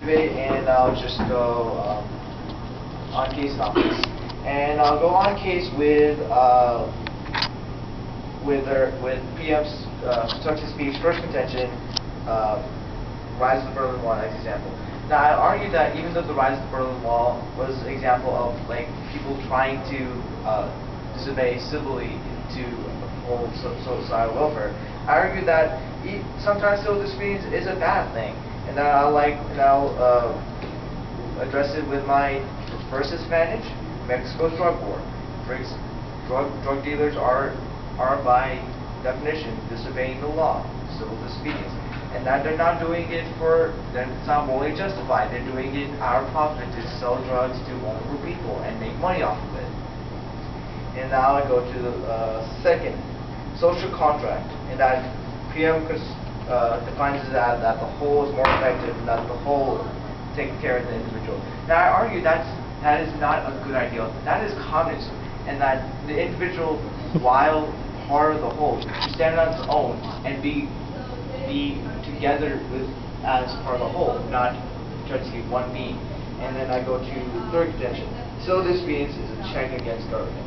And I'll just go on case topics, and I'll go on case with PM's constructive speech, first contention, rise of the Berlin Wall as example. Now I argue that even though the rise of the Berlin Wall was an example of like people trying to disobey civilly to uphold societal welfare, I argue that sometimes civil disobedience is a bad thing. And I'll address it with my first disadvantage: Mexico's drug war. Drug dealers are by definition disobeying the law, civil disobedience, and that they're not doing it then it's not morally justified. They're doing it out of profit to sell drugs to vulnerable people and make money off of it. And now I go to the second, social contract, and that PM defines it as that the whole is more effective and that the whole takes care of the individual. Now I argue that is not a good idea. That is communism, and that the individual, while part of the whole, should stand on its own and be together as part of the whole, not try to be one being. And then I go to third contention. Civil disobedience is a check against government.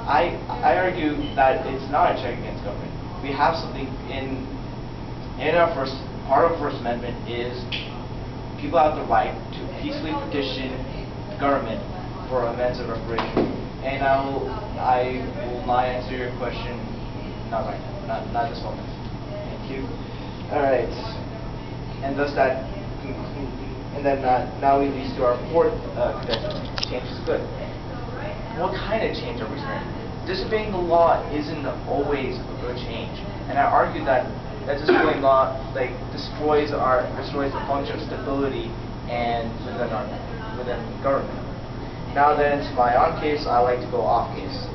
I argue that it's not a check against government. We have something in our part of First Amendment is people have the right to peacefully petition the government for amends and reparation. And I will not answer your question, not right now, not this moment. Thank you. All right, and thus that concludes. And then now we lead to our fourth contention: change is good. What kind of change are we saying? Disobeying the law isn't always a good change, and I argue that disobeying law destroys the function of stability and within government. Now then, to my on case, I like to go off case.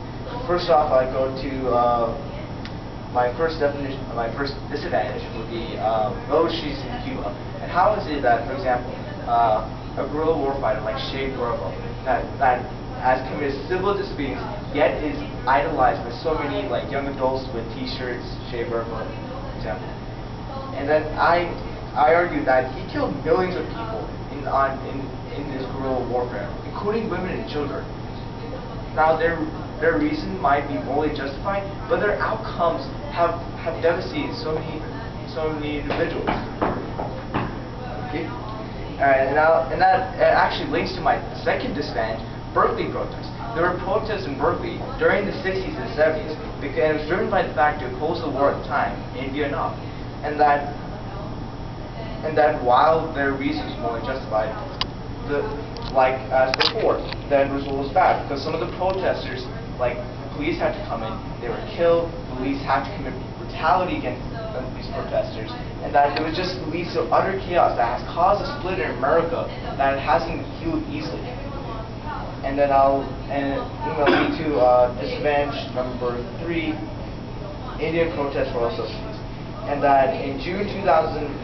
First off, I go to my first disadvantage would be militias in Cuba. And how is it that, for example, a guerrilla warfighter like Che Guevara that has committed civil disobedience, yet is idolized by so many young adults with T-shirts, Che Guevara, for example. And then I argue that he killed millions of people in this guerrilla warfare, including women and children. Now their reason might be morally justified, but their outcomes have devastated so many individuals. Okay. And that actually links to my second disadvantage: Berkeley protests. There were protests in Berkeley during the 60s and 70s because it was driven by the fact to oppose the war at the time in Vietnam, and that while their reasons were morally justified, as before, the end result was bad because some of the protesters, the police had to come in, they were killed, police had to commit brutality against these protesters, and that it was just leads to utter chaos that has caused a split in America that hasn't healed easily. And then I'll lead to disadvantage number 3, Indian protests for all subsidies. And that in June 2009,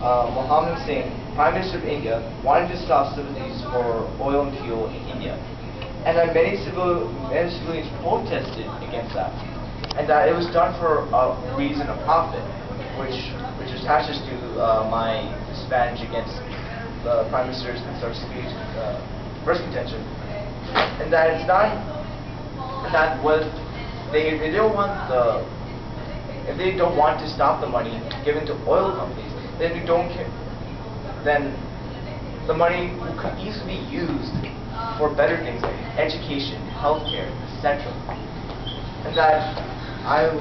Mohammed Singh, Prime Minister of India, wanted to stop subsidies for oil and fuel in India. And that many civilians protested against that. And that it was done for a reason of profit, which attaches to my disadvantage against the Prime Minister's constructive speech. First contention, and that it's not, and that if they don't want to stop the money given to oil companies, then then the money could easily be used for better things like education, healthcare, etc. And that how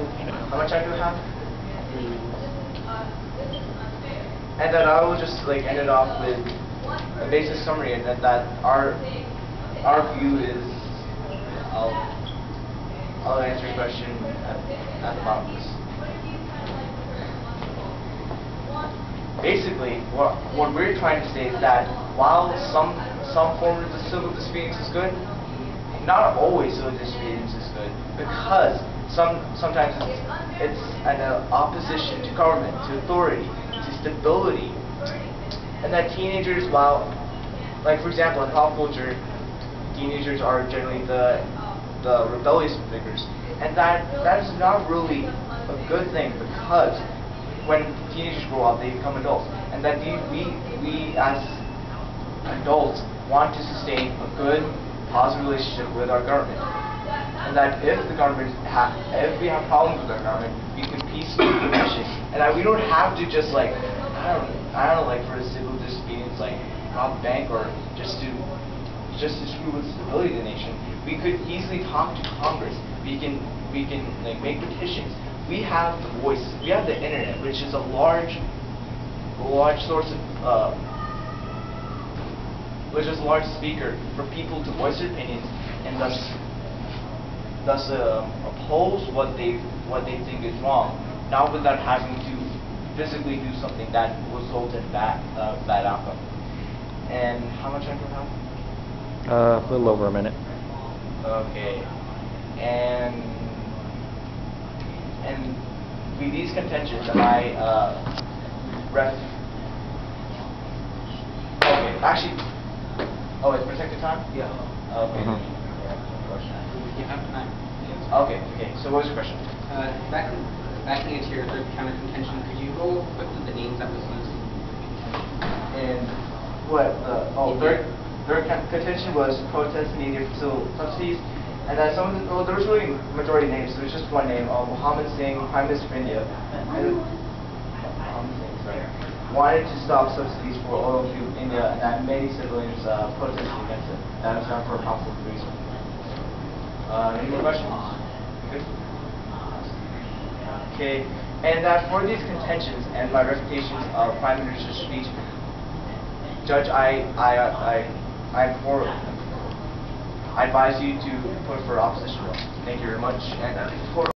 much I do have? And then I will just end it off with a basic summary, and that our view is, I'll answer your question at the bottom of this. Basically, what we're trying to say is that while some form of civil disobedience is good, not always civil disobedience is good, because sometimes it's an opposition to government, to authority, to stability. And that teenagers, for example, in pop culture, teenagers are generally the rebellious figures, and that is not really a good thing, because when teenagers grow up, they become adults, and that we as adults want to sustain a good, positive relationship with our government, and that if we have problems with our government, we can peacefully diminish it, and that we don't have to just like I don't know, like for a civil disobedience, like rob a bank or just to screw with the stability of the nation. We could easily talk to Congress. We can like make petitions. We have the voice. We have the internet, which is a large source of which is a large speaker for people to voice their opinions and thus oppose what they think is wrong, not without having to physically do something that will result in bad outcome. And how much time do I have? A little over a minute. Okay. And with these contentions, okay, actually, oh, it's protected time? Yeah. Okay. You have time. Okay. So what was your question? Backing into your third counter contention, could you go quickly the names that was used? And what? Third contention was protest in India for subsidies, and that some of the, there was really majority names. So there's just one name, Mohammed Singh, Prime Minister of India, and wanted to stop subsidies for oil to India, and that many civilians protested against it. That was done for a possible reason. Any more questions? Good. Okay, and that for these contentions and my reputations of Prime Minister's speech, Judge, I advise you to put for opposition. Thank you very much. And